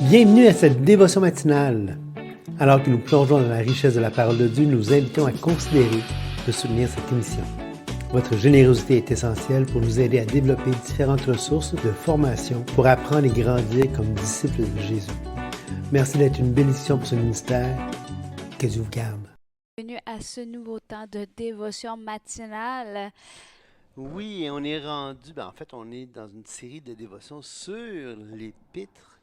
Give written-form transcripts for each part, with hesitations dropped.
Bienvenue à cette dévotion matinale. Alors que nous plongeons dans la richesse de la parole de Dieu, nous vous invitons à considérer de soutenir cette émission. Votre générosité est essentielle pour nous aider à développer différentes ressources de formation pour apprendre et grandir comme disciples de Jésus. Merci d'être une bénédiction pour ce ministère. Que Dieu vous garde. Bienvenue à ce nouveau temps de dévotion matinale. Oui, et on est rendu, en fait, on est dans une série de dévotions sur l'épître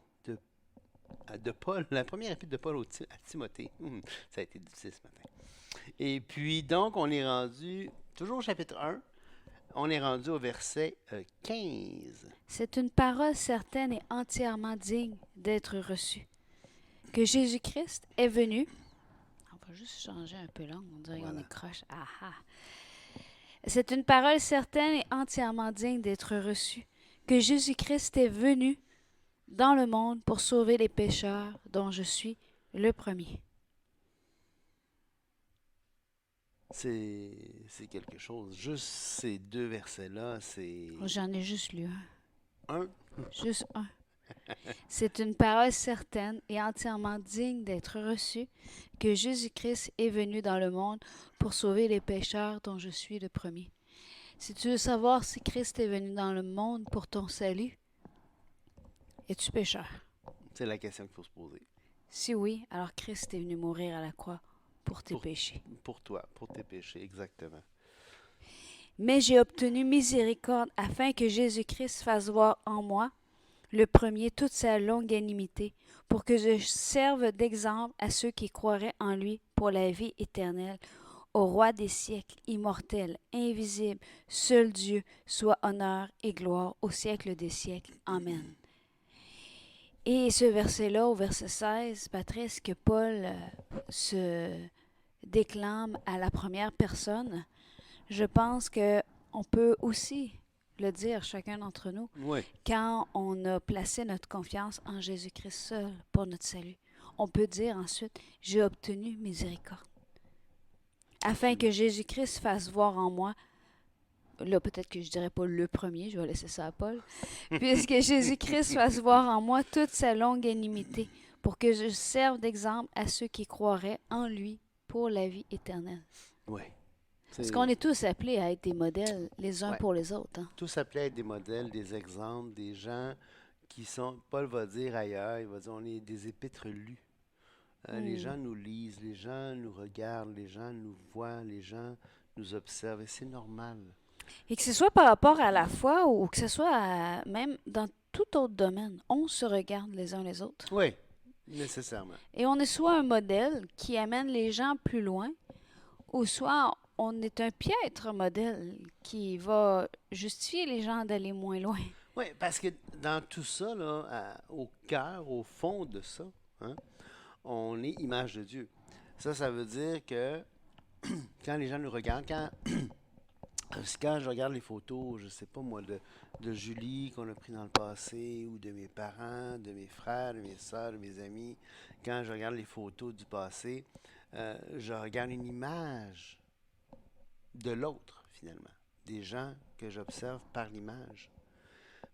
de Paul, la première épître de Paul à Timothée. Ça a été difficile ce matin. Et puis, donc, on est rendu, toujours au chapitre 1, on est rendu au verset 15. C'est une parole certaine et entièrement digne d'être reçue. Que Jésus-Christ est venu. On va juste changer un peu l'angle, on dirait qu'on est croche. Ah. C'est une parole certaine et entièrement digne d'être reçue. Que Jésus-Christ est venu dans le monde pour sauver les pécheurs, dont je suis le premier. C'est quelque chose. Juste ces deux versets-là, c'est... J'en ai juste lu un. Un? Juste un. C'est une parole certaine et entièrement digne d'être reçue que Jésus-Christ est venu dans le monde pour sauver les pécheurs dont je suis le premier. Si tu veux savoir si Christ est venu dans le monde pour ton salut, es-tu pécheur? C'est la question qu'il faut se poser. Si oui, alors Christ est venu mourir à la croix pour tes péchés. Pour toi, pour tes péchés, exactement. Mais j'ai obtenu miséricorde afin que Jésus-Christ fasse voir en moi le premier toute sa longanimité, pour que je serve d'exemple à ceux qui croiraient en lui pour la vie éternelle. Au roi des siècles, immortel, invisible, seul Dieu, soit honneur et gloire au siècle des siècles. Amen. Et ce verset-là, au verset 16, Patrice, que Paul se déclame à la première personne, je pense qu'on peut aussi le dire, chacun d'entre nous, Oui. quand on a placé notre confiance en Jésus-Christ seul pour notre salut. On peut dire ensuite, j'ai obtenu miséricorde. Afin que Jésus-Christ fasse voir en moi, là peut-être que je dirais pas le premier, je vais laisser ça à Paul, puisque Jésus-Christ fasse voir en moi toute sa longanimité, pour que je serve d'exemple à ceux qui croiraient en lui pour la vie éternelle. Oui. Parce qu'on est tous appelés à être des modèles les uns pour les autres. Hein? Tous appelés à être des modèles, des exemples, des gens qui sont, Paul va dire ailleurs, il va dire on est des épîtres lus. Les gens nous lisent, les gens nous regardent, les gens nous voient, les gens nous observent et c'est normal. Et que ce soit par rapport à la foi ou que ce soit même dans tout autre domaine, on se regarde les uns les autres. Oui, nécessairement. Et on est soit un modèle qui amène les gens plus loin, ou soit on est un piètre modèle qui va justifier les gens d'aller moins loin. Oui, parce que dans tout ça, là, au cœur, au fond de ça, hein, on est image de Dieu. Ça veut dire que quand les gens nous regardent, quand je regarde les photos, je sais pas moi, de Julie qu'on a pris dans le passé, ou de mes parents, de mes frères, de mes soeurs, de mes amis, quand je regarde les photos du passé, je regarde une image de l'autre, finalement. Des gens que j'observe par l'image.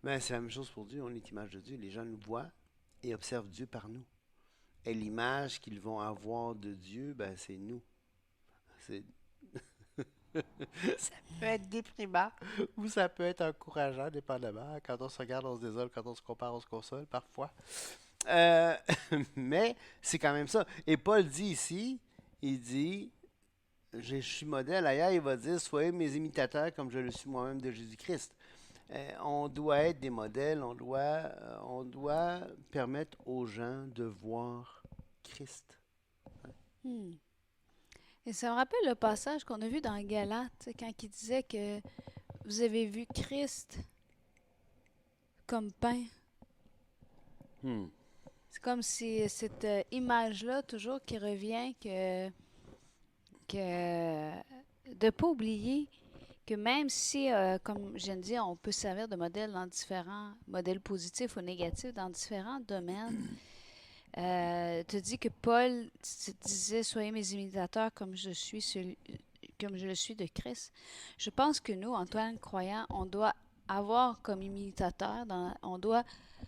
Mais c'est la même chose pour Dieu, on est image de Dieu. Les gens nous voient et observent Dieu par nous. Et l'image qu'ils vont avoir de Dieu, c'est nous. C'est... Ça peut être déprimant ou ça peut être encourageant, dépendamment. Quand on se regarde, on se désole. Quand on se compare, on se console, parfois. Mais c'est quand même ça. Et Paul dit ici, il dit, je suis modèle. Ailleurs, il va dire, soyez mes imitateurs comme je le suis moi-même de Jésus-Christ. On doit être des modèles, on doit permettre aux gens de voir Christ. Et ça me rappelle le passage qu'on a vu dans Galates, quand il disait que vous avez vu Christ comme pain. C'est comme si cette image-là, toujours qui revient, que de ne pas oublier que même si, comme je viens de dire, on peut servir de modèle dans différents modèles positifs ou négatifs dans différents domaines, tu dis que Paul disait soyez mes imitateurs comme je le suis de Christ. Je pense que nous, Antoine, croyants, on doit avoir comme imitateur, on doit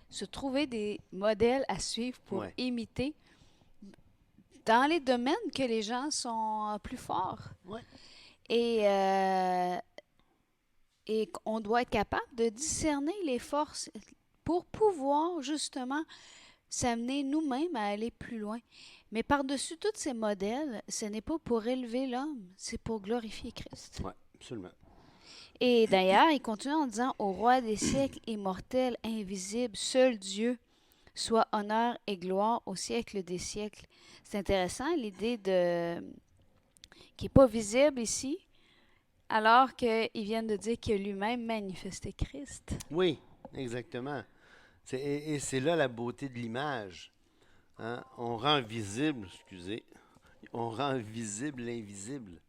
se trouver des modèles à suivre pour Ouais. imiter dans les domaines que les gens sont plus forts. Ouais. Et on doit être capable de discerner les forces pour pouvoir justement s'amener nous-mêmes à aller plus loin. Mais par-dessus tous ces modèles, ce n'est pas pour élever l'homme, c'est pour glorifier Christ. Ouais, absolument. Et d'ailleurs, il continue en disant, au roi des siècles, immortel, invisible, seul Dieu, soit honneur et gloire au siècle des siècles. C'est intéressant, l'idée qui n'est pas visible ici, alors qu'ils viennent de dire qu'il a lui-même manifesté Christ. Oui, exactement. Et c'est là la beauté de l'image. Hein? On rend visible, on rend visible l'invisible.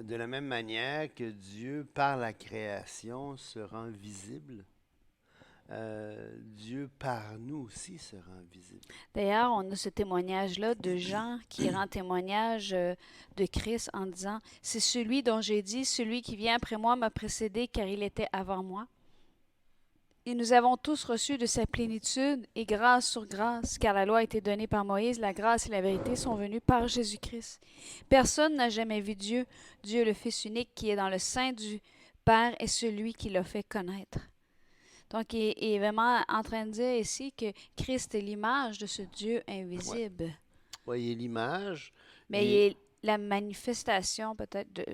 De la même manière que Dieu, par la création, se rend visible, Dieu, par nous aussi, se rend visible. D'ailleurs, on a ce témoignage-là de Jean qui rend témoignage de Christ en disant, « C'est celui dont j'ai dit, celui qui vient après moi m'a précédé car il était avant moi. » Et nous avons tous reçu de sa plénitude et grâce sur grâce, car la loi a été donnée par Moïse, la grâce et la vérité sont venues par Jésus-Christ. Personne n'a jamais vu Dieu, Dieu le Fils unique qui est dans le sein du Père est celui qui l'a fait connaître. Donc, il est vraiment en train de dire ici que Christ est l'image de ce Dieu invisible. Voyez l'image. Mais et- il est la manifestation peut-être de...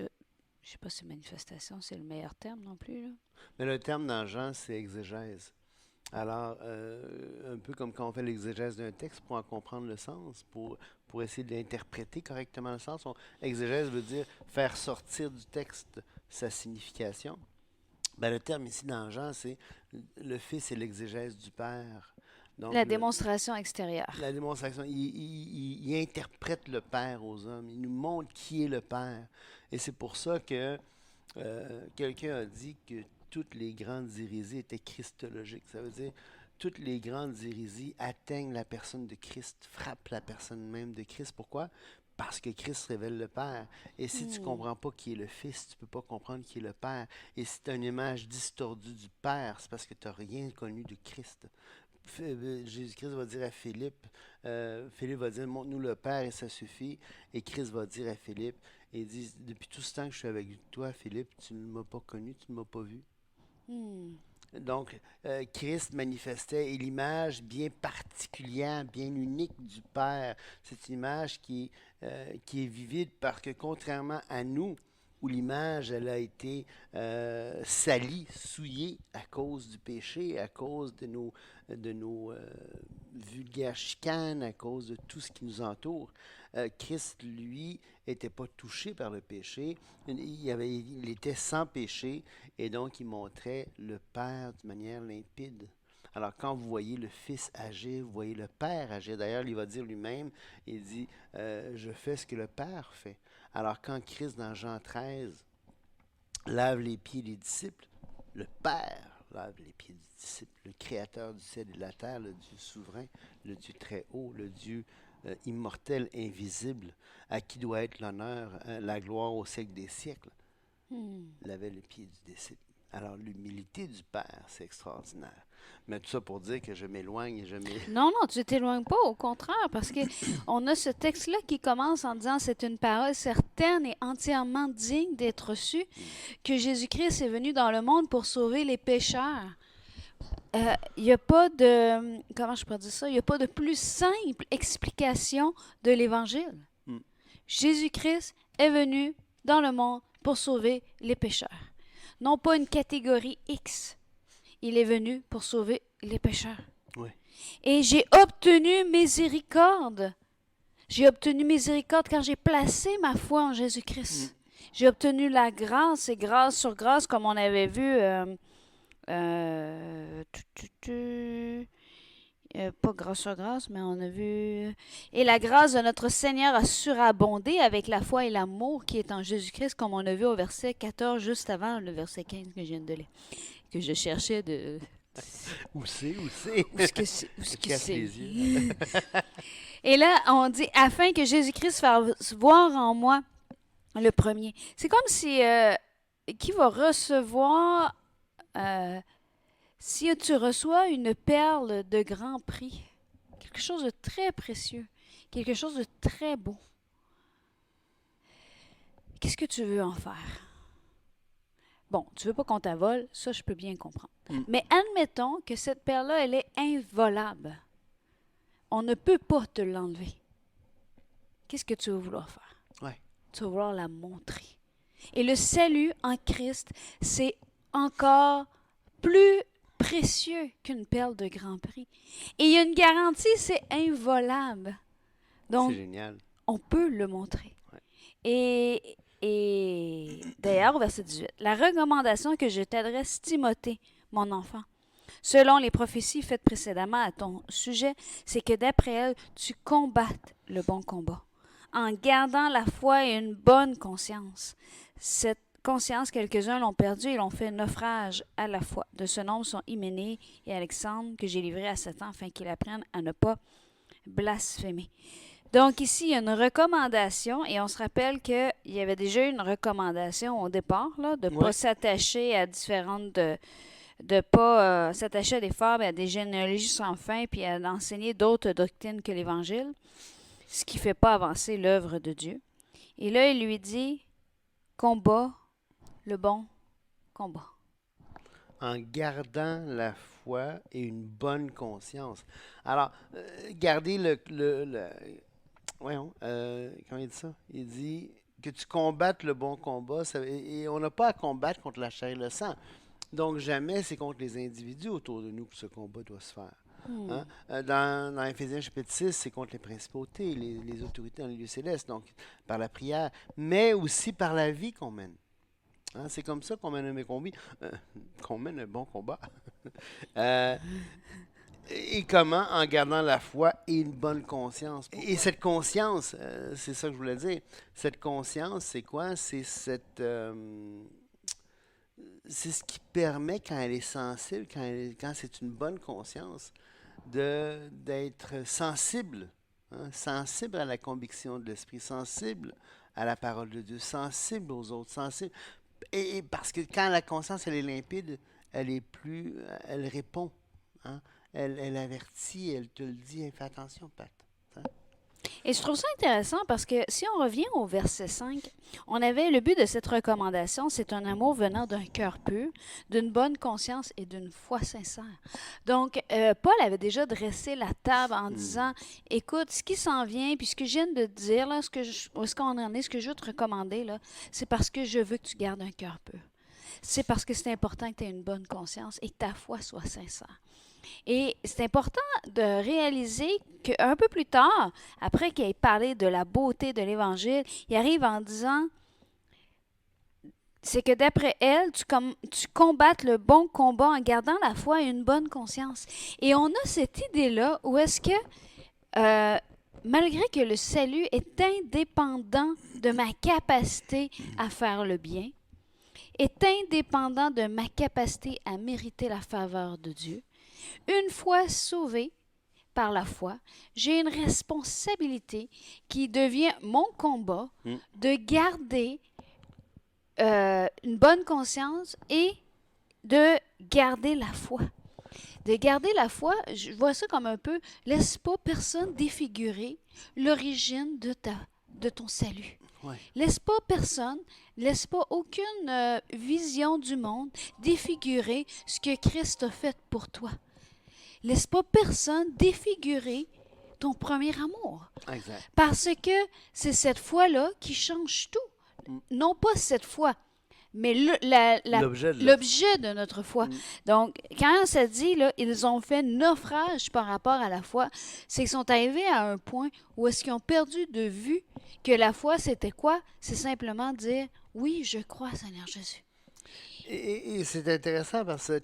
Je sais pas si manifestation, c'est le meilleur terme non plus, là. Mais le terme dans Jean, c'est exégèse. Alors, un peu comme quand on fait l'exégèse d'un texte pour en comprendre le sens, pour essayer de l'interpréter correctement le sens. Exégèse veut dire faire sortir du texte sa signification. Ben, le terme ici dans Jean, c'est le Fils et l'exégèse du Père. Donc, La démonstration extérieure. la démonstration, il interprète le Père aux hommes. Il nous montre qui est le Père. Et c'est pour ça que quelqu'un a dit que toutes les grandes hérésies étaient christologiques. Ça veut dire toutes les grandes hérésies atteignent la personne de Christ, frappent la personne même de Christ. Pourquoi? Parce que Christ révèle le Père. Et si tu ne comprends pas qui est le Fils, tu ne peux pas comprendre qui est le Père. Et si tu as une image distordue du Père, c'est parce que tu n'as rien connu de Christ. Jésus-Christ va dire à Philippe, Philippe va dire, montre-nous le Père et ça suffit. Et Christ va dire à Philippe, il dit, depuis tout ce temps que je suis avec toi, Philippe, tu ne m'as pas connu, tu ne m'as pas vu. Donc, Christ manifestait et l'image bien particulière, bien unique du Père. C'est une image qui est vivide parce que contrairement à nous, où l'image elle a été salie, souillée à cause du péché, à cause de nos vulgaires chicanes, à cause de tout ce qui nous entoure. Christ, lui, n'était pas touché par le péché. Il était sans péché et donc il montrait le Père de manière limpide. Alors, quand vous voyez le Fils agir, vous voyez le Père agir. D'ailleurs, il va dire lui-même, il dit, je fais ce que le Père fait. Alors, quand Christ, dans Jean 13, lave les pieds des disciples, le Père lave les pieds des disciples, le Créateur du ciel et de la terre, le Dieu souverain, le Dieu très haut, le Dieu immortel, invisible, à qui doit être l'honneur, la gloire au siècle des siècles, lavait les pieds du disciple. Alors, l'humilité du Père, c'est extraordinaire. Mais tout ça pour dire que je m'éloigne et je m'éloigne. Non, non, tu t'éloignes pas, au contraire, parce que on a ce texte-là qui commence en disant c'est une parole certaine et entièrement digne d'être reçue, que Jésus-Christ est venu dans le monde pour sauver les pécheurs. Il n'y a pas de, comment je peux dire ça, il n'y a pas de plus simple explication de l'Évangile. Mm. Jésus-Christ est venu dans le monde pour sauver les pécheurs. Non pas une catégorie X. Il est venu pour sauver les pécheurs. Oui. Et j'ai obtenu miséricorde. J'ai obtenu miséricorde quand j'ai placé ma foi en Jésus-Christ. J'ai obtenu la grâce et grâce sur grâce, comme on avait vu. Pas grâce sur grâce, mais on a vu. Et la grâce de notre Seigneur a surabondé avec la foi et l'amour qui est en Jésus-Christ, comme on a vu au verset 14, juste avant le verset 15 que je viens de lire, que je cherchais de. Où c'est? Où est-ce que c'est? Où est-ce que Casse c'est? les yeux. Et là, on dit afin que Jésus-Christ fasse voir en moi le premier. C'est comme si qui va recevoir Si tu reçois une perle de grand prix, quelque chose de très précieux, quelque chose de très beau, qu'est-ce que tu veux en faire? Bon, tu veux pas qu'on t'avole, ça je peux bien comprendre. Mm. Mais admettons que cette perle-là, elle est involable. On ne peut pas te l'enlever. Qu'est-ce que tu vas vouloir faire? Ouais. Tu vas vouloir la montrer. Et le salut en Christ, c'est encore plus précieux qu'une perle de grand prix. Et il y a une garantie, c'est involable. Donc, C'est génial. on peut le montrer. Ouais. Et d'ailleurs, au verset 18, la recommandation que je t'adresse, Timothée, mon enfant, selon les prophéties faites précédemment à ton sujet, c'est que d'après elles, tu combattes le bon combat, en gardant la foi et une bonne conscience. Cette conscience, quelques-uns l'ont perdue et l'ont fait naufrage à la foi. De ce nombre sont Hyménée et Alexandre, que j'ai livrés à Satan, afin qu'ils apprennent à ne pas blasphémer. Donc ici, il y a une recommandation, et on se rappelle qu'il y avait déjà une recommandation au départ, là, de ne pas s'attacher à différentes... de ne pas s'attacher à des fables et à des généalogies sans fin, puis à enseigner d'autres doctrines que l'Évangile, ce qui ne fait pas avancer l'œuvre de Dieu. Et là, il lui dit, combat le bon combat. En gardant la foi et une bonne conscience. Alors, garder voyons, comment il dit ça? Il dit que tu combattes le bon combat, et on n'a pas à combattre contre la chair et le sang. Donc, jamais c'est contre les individus autour de nous que ce combat doit se faire. Hein? Dans Éphésiens chapitre 6, c'est contre les principautés, les autorités dans les lieux célestes, donc par la prière, mais aussi par la vie qu'on mène. Hein? C'est comme ça qu'on mène qu'on mène un bon combat. Et comment? En gardant la foi et une bonne conscience. Et cette conscience, c'est ça que je voulais dire. Cette conscience, c'est quoi? C'est c'est ce qui permet, quand elle est sensible, quand c'est une bonne conscience, d'être sensible, hein, sensible à la conviction de l'Esprit, sensible à la parole de Dieu, sensible aux autres, sensible. Et parce que quand la conscience, elle est limpide, elle répond, hein, elle avertit, elle te le dit, hey, fais attention, Pat. Hein? Et je trouve ça intéressant parce que si on revient au verset 5, on avait le but de cette recommandation, c'est un amour venant d'un cœur pur, d'une bonne conscience et d'une foi sincère. Donc, Paul avait déjà dressé la table en disant, écoute, ce qui s'en vient, puis ce que je viens de te dire, là, où est-ce qu'on en est, ce que je veux te recommander, là, c'est parce que je veux que tu gardes un cœur pur. C'est parce que c'est important que tu aies une bonne conscience et que ta foi soit sincère. Et c'est important de réaliser qu'un peu plus tard, après qu'il ait parlé de la beauté de l'Évangile, il arrive en disant, c'est que d'après elle, tu combattes le bon combat en gardant la foi et une bonne conscience. Et on a cette idée-là où est-ce que, malgré que le salut est indépendant de ma capacité à faire le bien, est indépendant de ma capacité à mériter la faveur de Dieu, une fois sauvé par la foi, j'ai une responsabilité qui devient mon combat de garder une bonne conscience et de garder la foi. De garder la foi, je vois ça comme un peu, laisse pas personne défigurer l'origine de ton salut. Ouais. Laisse pas aucune vision du monde défigurer ce que Christ a fait pour toi. Laisse pas personne défigurer ton premier amour. Exact. Parce que c'est cette foi-là qui change tout. Non pas cette foi, mais l'objet de notre foi. Donc, quand ça dit, là, ils ont fait naufrage par rapport à la foi, c'est qu'ils sont arrivés à un point où est-ce qu'ils ont perdu de vue que la foi, c'était quoi? C'est simplement dire, oui, je crois, Seigneur Jésus. Et c'est intéressant parce que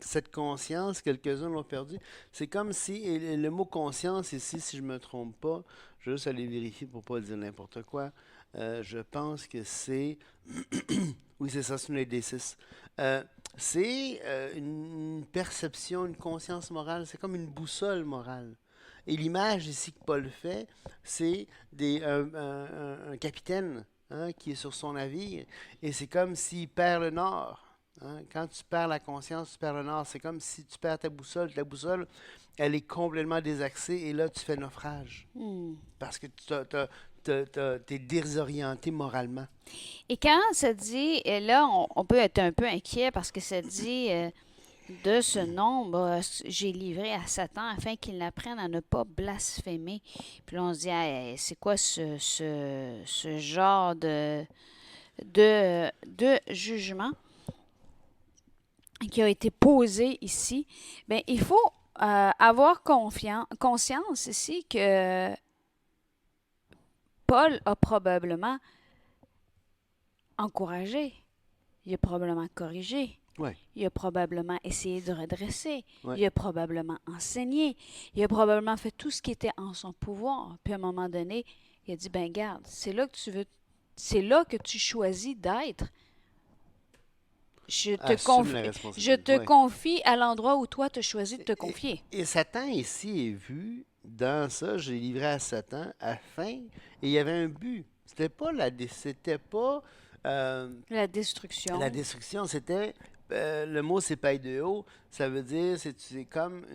cette conscience, quelques-uns l'ont perdue. C'est comme si, et le mot conscience ici, si je ne me trompe pas, je vais juste aller vérifier pour ne pas dire n'importe quoi, je pense que c'est, oui c'est ça, c'est une ED6. C'est une perception, une conscience morale, c'est comme une boussole morale. Et l'image ici que Paul fait, c'est un capitaine, hein, qui est sur son navire, et c'est comme s'il perd le nord. Hein? Quand tu perds la conscience, tu perds le nord. C'est comme si tu perds ta boussole. Ta boussole, elle est complètement désaxée et là, tu fais naufrage. Parce que tu es désorienté moralement. Et quand ça dit, et là, on peut être un peu inquiet parce que ça dit de ce nombre, j'ai livré à Satan afin qu'il n'apprenne à ne pas blasphémer. Puis là, on se dit, hey, c'est quoi ce genre de jugement qui a été posé ici? Bien, il faut avoir conscience ici que Paul a probablement encouragé, il a probablement corrigé, Ouais. il a probablement essayé de redresser, Ouais. il a probablement enseigné, il a probablement fait tout ce qui était en son pouvoir. Puis à un moment donné, il a dit, ben garde, c'est là que tu choisis d'être. Je te confie à l'endroit où toi, tu as choisi de te confier. Et Satan ici est vu dans ça, j'ai livré à Satan afin, et il y avait un but. C'était pas la destruction. La destruction, c'était le mot c'est paideo, ça veut dire c'est comme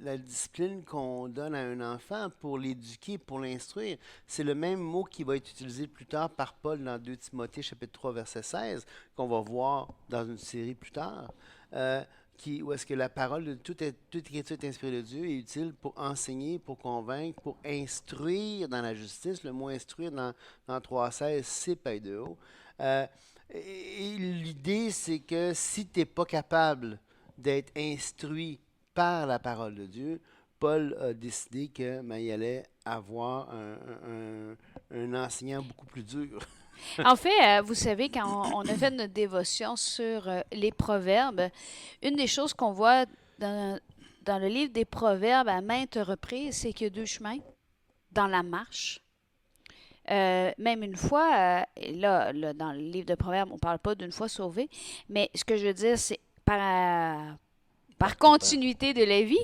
la discipline qu'on donne à un enfant pour l'éduquer, pour l'instruire. C'est le même mot qui va être utilisé plus tard par Paul dans 2 Timothée chapitre 3 verset 16 qu'on va voir dans une série plus tard. Où est-ce que la parole de toute écriture est inspirée de Dieu est utile pour enseigner, pour convaincre, pour instruire dans la justice. Le mot instruire dans 3.16, c'est paideo. Et l'idée, c'est que si tu n'es pas capable d'être instruit par la parole de Dieu, Paul a décidé qu'il allait avoir un enseignant beaucoup plus dur. En fait, vous savez, quand on a fait notre dévotion sur les proverbes, une des choses qu'on voit dans le livre des proverbes à maintes reprises, c'est qu'il y a 2 chemins dans la marche. Même une fois, là, dans le livre de proverbes, on ne parle pas d'une fois sauvée, mais ce que je veux dire, c'est par continuité de la vie,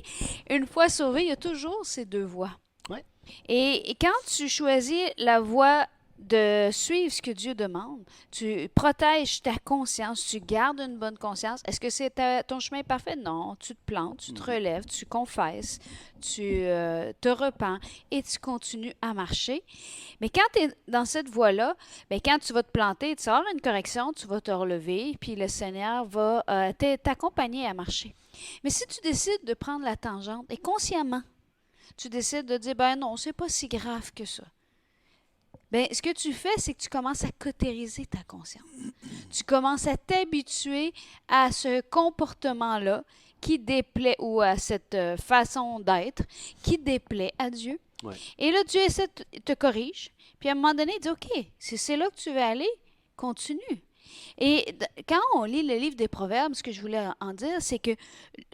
une fois sauvé, il y a toujours ces 2 voies. Ouais. Et quand tu choisis la voie de suivre ce que Dieu demande, tu protèges ta conscience, tu gardes une bonne conscience. Est-ce que c'est ton chemin parfait? Non, tu te plantes, tu te relèves, tu confesses, tu te repens et tu continues à marcher. Mais quand tu es dans cette voie-là, bien, quand tu vas te planter, tu vas avoir une correction, tu vas te relever, puis le Seigneur va t'accompagner à marcher. Mais si tu décides de prendre la tangente et consciemment, tu décides de dire, ben non, c'est pas si grave que ça. Bien, ce que tu fais, c'est que tu commences à cautériser ta conscience. Tu commences à t'habituer à ce comportement-là qui déplaît, ou à cette façon d'être qui déplaît à Dieu. Ouais. Et là, Dieu te corrige. Puis à un moment donné, il dit, OK, si c'est là que tu veux aller, continue. Et quand on lit le livre des Proverbes, ce que je voulais en dire, c'est que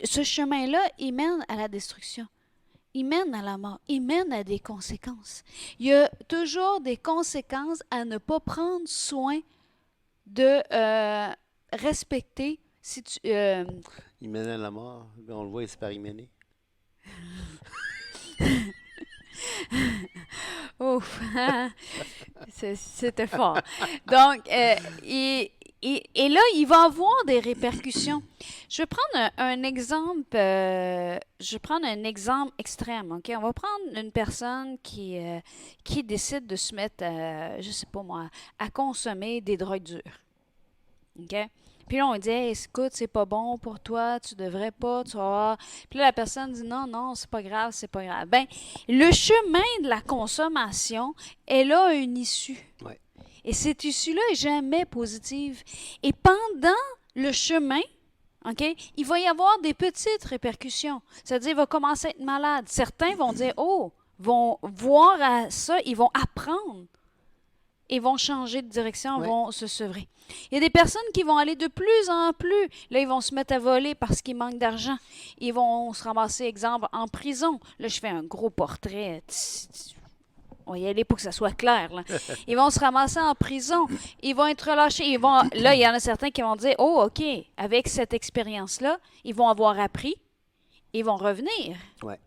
ce chemin-là, il mène à la destruction. Il mène à la mort, il mène à des conséquences. Il y a toujours des conséquences à ne pas prendre soin de respecter. Il mène à la mort, on le voit, il s'est par y mener. Ouf, c'était fort. Donc, et là, il va avoir des répercussions. Je vais prendre un exemple. Un exemple extrême. Ok, on va prendre une personne qui décide de se mettre, je sais pas moi, à consommer des drogues dures. Ok. Puis là, on dit, hey, écoute, c'est pas bon pour toi, tu devrais pas, tu vas voir. Puis là, la personne dit, non, c'est pas grave, c'est pas grave. Ben, le chemin de la consommation, elle a une issue. Ouais. Et cette issue-là n'est jamais positive. Et pendant le chemin, OK, il va y avoir des petites répercussions. C'est-à-dire, il va commencer à être malade. Certains vont dire, vont voir à ça, ils vont apprendre. Ils vont changer de direction, vont se sevrer. Il y a des personnes qui vont aller de plus en plus. Là, ils vont se mettre à voler parce qu'ils manquent d'argent. Ils vont se ramasser, exemple, en prison. Là, je fais un gros portrait. On va y aller pour que ça soit clair. Là. Ils vont se ramasser en prison. Ils vont être relâchés. Là, il y en a certains qui vont dire, OK, avec cette expérience-là, ils vont avoir appris. Ils vont revenir. Ouais.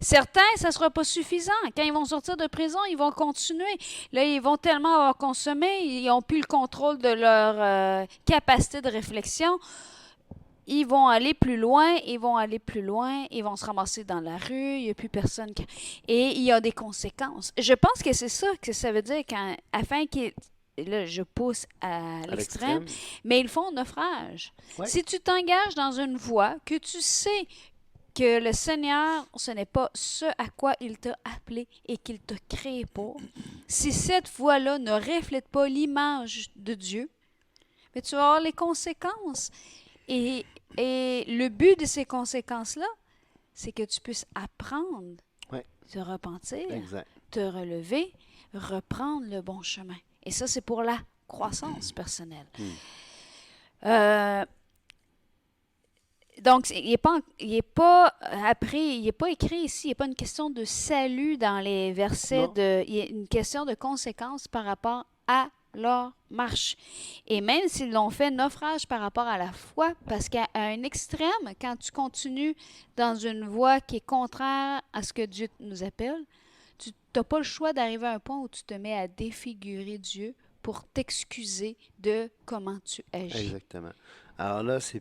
Certains, ça ne sera pas suffisant. Quand ils vont sortir de prison, ils vont continuer. Là, ils vont tellement avoir consommé, ils n'ont plus le contrôle de leur capacité de réflexion. Ils vont aller plus loin, ils vont aller plus loin, ils vont se ramasser dans la rue, il n'y a plus personne. Et il y a des conséquences. Je pense que c'est ça que ça veut dire afin qu'ils... Là, je pousse à l'extrême, mais ils font naufrage. Ouais. Si tu t'engages dans une voie que tu sais que le Seigneur, ce n'est pas ce à quoi il t'a appelé et qu'il t'a créé pour, si cette voie-là ne reflète pas l'image de Dieu, mais tu vas avoir les conséquences. Et le but de ces conséquences-là, c'est que tu puisses apprendre, Ouais. te repentir, Exact. te relever, reprendre le bon chemin. Et ça, c'est pour la croissance personnelle. Donc, il n'est pas écrit ici, il n'y a pas une question de salut dans les versets, il y a une question de conséquence par rapport à leur marche. Et même s'ils l'ont fait naufrage par rapport à la foi, parce qu'à un extrême, quand tu continues dans une voie qui est contraire à ce que Dieu nous appelle, tu n'as pas le choix d'arriver à un point où tu te mets à défigurer Dieu pour t'excuser de comment tu agis. Exactement. Alors là, c'est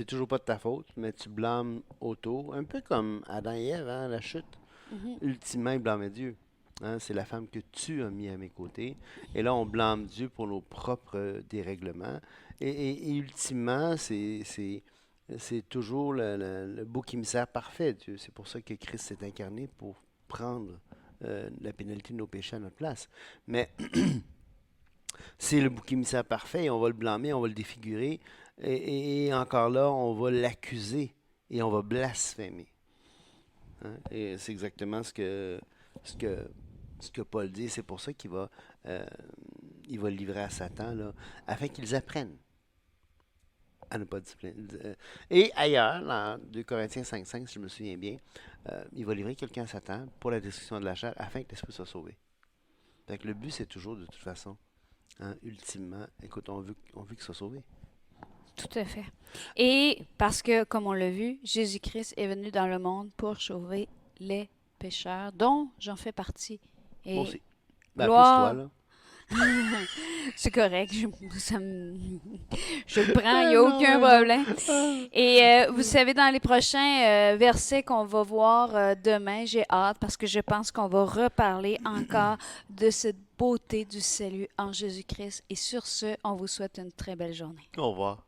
toujours pas de ta faute, mais tu blâmes autour, un peu comme Adam et Ève, hein, la chute. Ultimement, ils blâmaient Dieu. Hein, c'est la femme que tu as mis à mes côtés. Et là, on blâme Dieu pour nos propres dérèglements. Et ultimement, c'est toujours le bouc émissaire parfait, Dieu. C'est pour ça que Christ s'est incarné pour prendre la pénalité de nos péchés à notre place. Mais c'est le bouc émissaire parfait et on va le blâmer, on va le défigurer. Et encore là, on va l'accuser et on va blasphémer. Hein? Et c'est exactement ce que Paul dit. C'est pour ça qu'il va le livrer à Satan, là, afin qu'ils apprennent à ne pas discipliner. Et ailleurs, dans 2 Corinthiens 5,5, si je me souviens bien, il va livrer quelqu'un à Satan pour la destruction de la chair afin que l'esprit soit sauvé. Fait que le but, c'est toujours, de toute façon, hein, ultimement, écoute, on veut qu'il soit sauvé. Tout à fait. Et parce que, comme on l'a vu, Jésus-Christ est venu dans le monde pour sauver les pécheurs, dont j'en fais partie. Et Moi aussi. Ben, gloire... pousse-toi, là. C'est correct, je le prends, il n'y a aucun problème. Et vous savez, dans les prochains versets qu'on va voir demain, j'ai hâte parce que je pense qu'on va reparler encore de cette beauté du salut en Jésus-Christ. Et sur ce, on vous souhaite une très belle journée. Au revoir.